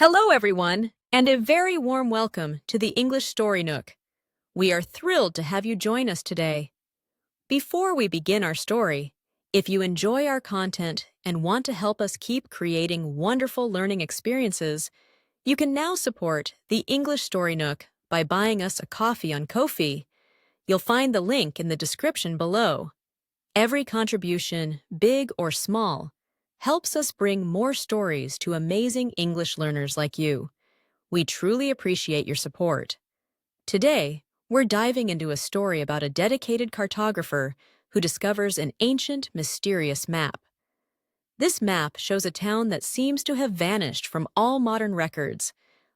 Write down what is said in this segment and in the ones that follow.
Hello, everyone, and a very warm welcome to the English Story Nook. We are thrilled to have you join us today. Before we begin our story, if you enjoy our content and want to help us keep creating wonderful learning experiences, you can now support the English Story Nook by buying us a coffee on Ko-fi. You'll find the link in the description below. Every contribution, big or small, helps us bring more stories to amazing English learners like you. We truly appreciate your support. Today, we're diving into a story about a dedicated cartographer who discovers an ancient, mysterious map. This map shows a town that seems to have vanished from all modern records,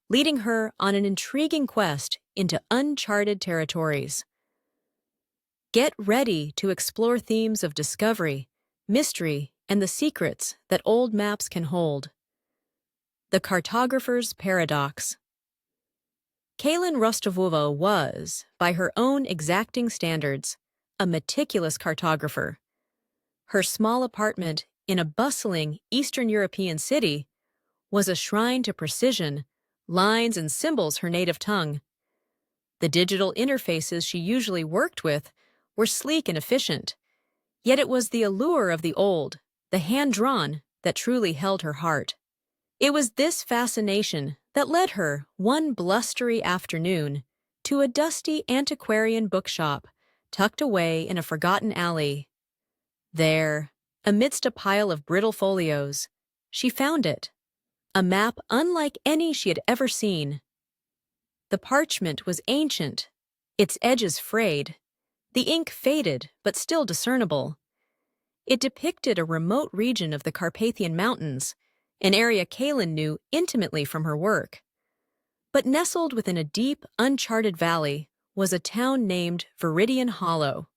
leading her on an intriguing quest into uncharted territories. Get ready to explore themes of discovery, mystery, and the secrets that old maps can hold. The Cartographer's Paradox. Kalin Rostovova was, by her own exacting standards, a meticulous cartographer. Her small apartment in a bustling Eastern European city was a shrine to precision, lines and symbols her native tongue. The digital interfaces she usually worked with were sleek and efficient, yet it was the allure of the old, the hand-drawn, that truly held her heart. It was this fascination that led her, one blustery afternoon, to a dusty antiquarian bookshop tucked away in a forgotten alley. There, amidst a pile of brittle folios, she found it, a map unlike any she had ever seen. The parchment was ancient, its edges frayed, the ink faded but still discernible. It depicted a remote region of the Carpathian Mountains, an area Kalin knew intimately from her work. But nestled within a deep, uncharted valley was a town named Viridian Hollow.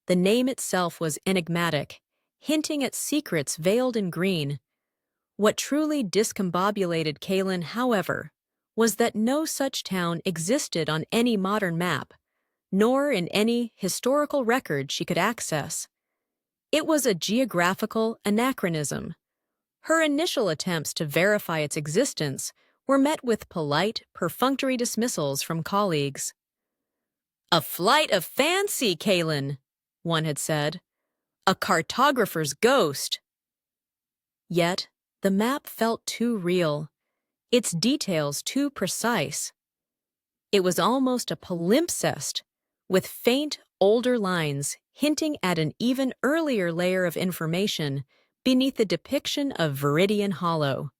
The name itself was enigmatic, hinting at secrets veiled in green. What truly discombobulated Kalin, however, was that no such town existed on any modern map, nor in any historical record she could access. It was a geographical anachronism. Her initial attempts to verify its existence were met with polite, perfunctory dismissals from colleagues. "A flight of fancy, Kalin," one had said. "A cartographer's ghost." Yet, the map felt too real, its details too precise. It was almost a palimpsest, with faint, older lines hinting at an even earlier layer of information beneath the depiction of Viridian Hollow.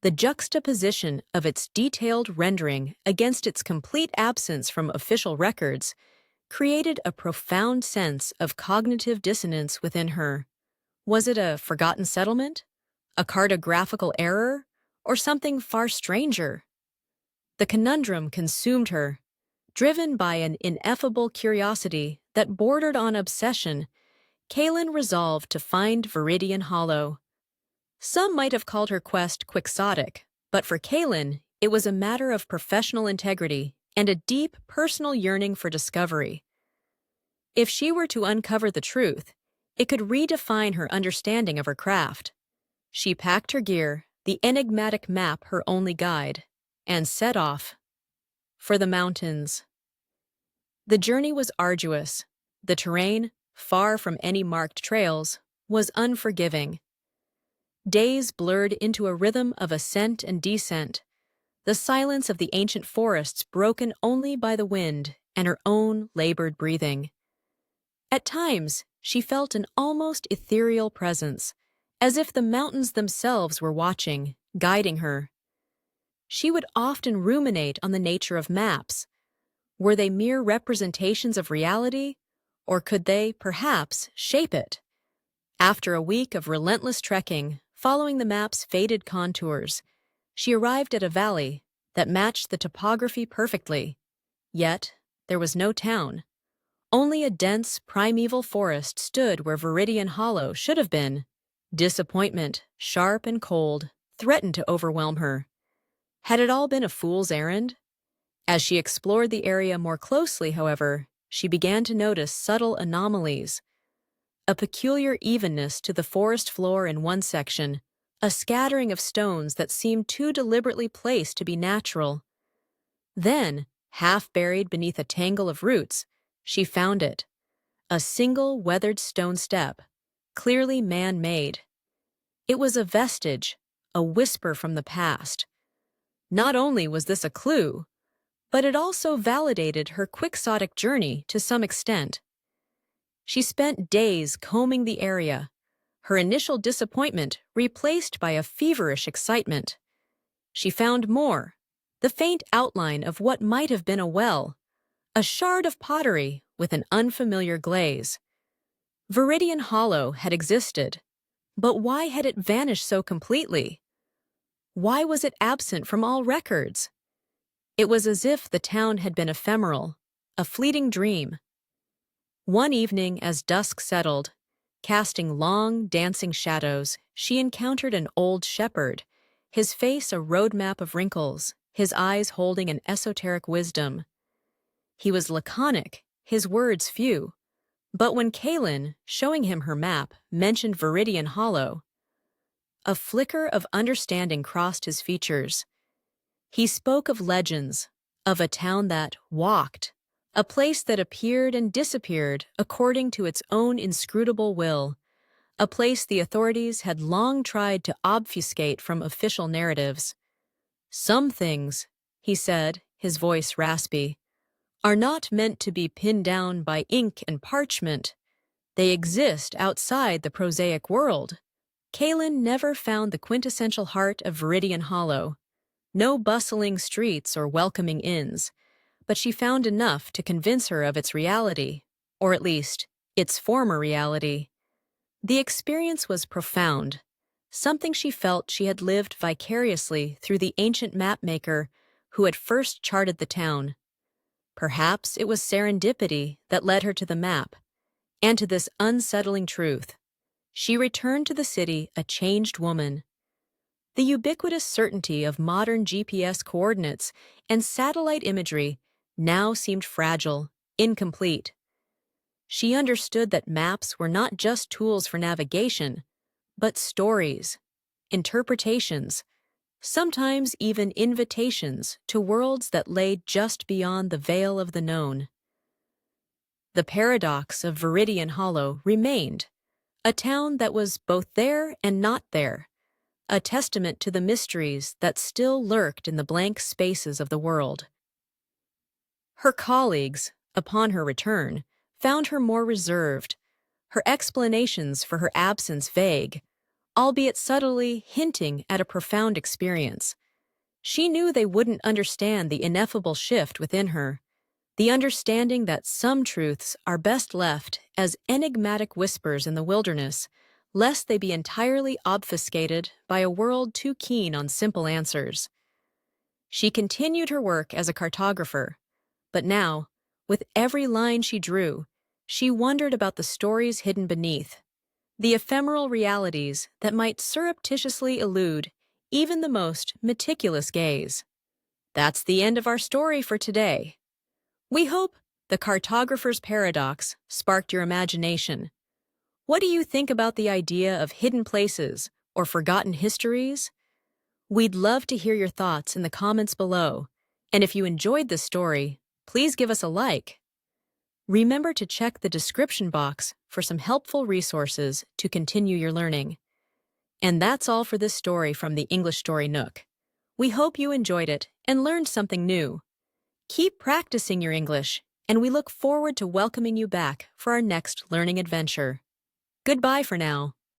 The juxtaposition of its detailed rendering against its complete absence from official records created a profound sense of cognitive dissonance within her. Was it a forgotten settlement, a cartographical error, or something far stranger? The conundrum consumed her. Driven by an ineffable curiosity that bordered on obsession, Kalin resolved to find Viridian Hollow. Some might have called her quest quixotic, but for Kalin, it was a matter of professional integrity and a deep personal yearning for discovery. If she were to uncover the truth, it could redefine her understanding of her craft. She packed her gear, the enigmatic map her only guide, and set off for the mountains. The journey was arduous. The terrain, far from any marked trails, was unforgiving. Days blurred into a rhythm of ascent and descent, the silence of the ancient forests broken only by the wind and her own labored breathing. At times, she felt an almost ethereal presence, as if the mountains themselves were watching, guiding her. She would often ruminate on the nature of maps. Were they mere representations of reality, or could they, perhaps, shape it? After a week of relentless trekking, following the map's faded contours, she arrived at a valley that matched the topography perfectly. Yet, there was no town. Only a dense, primeval forest stood where Viridian Hollow should have been. Disappointment, sharp and cold, threatened to overwhelm her. Had it all been a fool's errand? As she explored the area more closely, however, she began to notice subtle anomalies. A peculiar evenness to the forest floor in one section, a scattering of stones that seemed too deliberately placed to be natural. Then, half buried beneath a tangle of roots, she found it. A single weathered stone step, clearly man-made. It was a vestige, a whisper from the past. Not only was this a clue, but it also validated her quixotic journey to some extent. She spent days combing the area, her initial disappointment replaced by a feverish excitement. She found more, the faint outline of what might have been a well, a shard of pottery with an unfamiliar glaze. Viridian Hollow had existed, but why had it vanished so completely? Why was it absent from all records? It was as if the town had been ephemeral, a fleeting dream. One evening, as dusk settled, casting long, dancing shadows, she encountered an old shepherd, his face a roadmap of wrinkles, his eyes holding an esoteric wisdom. He was laconic, his words few, but when Kaylin, showing him her map, mentioned Viridian Hollow, a flicker of understanding crossed his features. He spoke of legends, of a town that walked, a place that appeared and disappeared according to its own inscrutable will, a place the authorities had long tried to obfuscate from official narratives. Some things, he said, his voice raspy, are not meant to be pinned down by ink and parchment. They exist outside the prosaic world. Kaylin never found the quintessential heart of Viridian Hollow. No bustling streets or welcoming inns, but she found enough to convince her of its reality, or at least, its former reality. The experience was profound, something she felt she had lived vicariously through the ancient mapmaker who had first charted the town. Perhaps it was serendipity that led her to the map, and to this unsettling truth. She returned to the city a changed woman. The ubiquitous certainty of modern GPS coordinates and satellite imagery now seemed fragile, incomplete. She understood that maps were not just tools for navigation, but stories, interpretations, sometimes even invitations to worlds that lay just beyond the veil of the known. The paradox of Viridian Hollow remained, a town that was both there and not there, a testament to the mysteries that still lurked in the blank spaces of the world. Her colleagues, upon her return, found her more reserved, her explanations for her absence vague, albeit subtly hinting at a profound experience. She knew they wouldn't understand the ineffable shift within her, the understanding that some truths are best left as enigmatic whispers in the wilderness, lest they be entirely obfuscated by a world too keen on simple answers. She continued her work as a cartographer, but now, with every line she drew, she wondered about the stories hidden beneath, the ephemeral realities that might surreptitiously elude even the most meticulous gaze. That's the end of our story for today. We hope the cartographer's paradox sparked your imagination. What do you think about the idea of hidden places or forgotten histories? We'd love to hear your thoughts in the comments below, and if you enjoyed this story, please give us a like. Remember to check the description box for some helpful resources to continue your learning. And that's all for this story from the English Story Nook. We hope you enjoyed it and learned something new. Keep practicing your English, and we look forward to welcoming you back for our next learning adventure. Goodbye for now.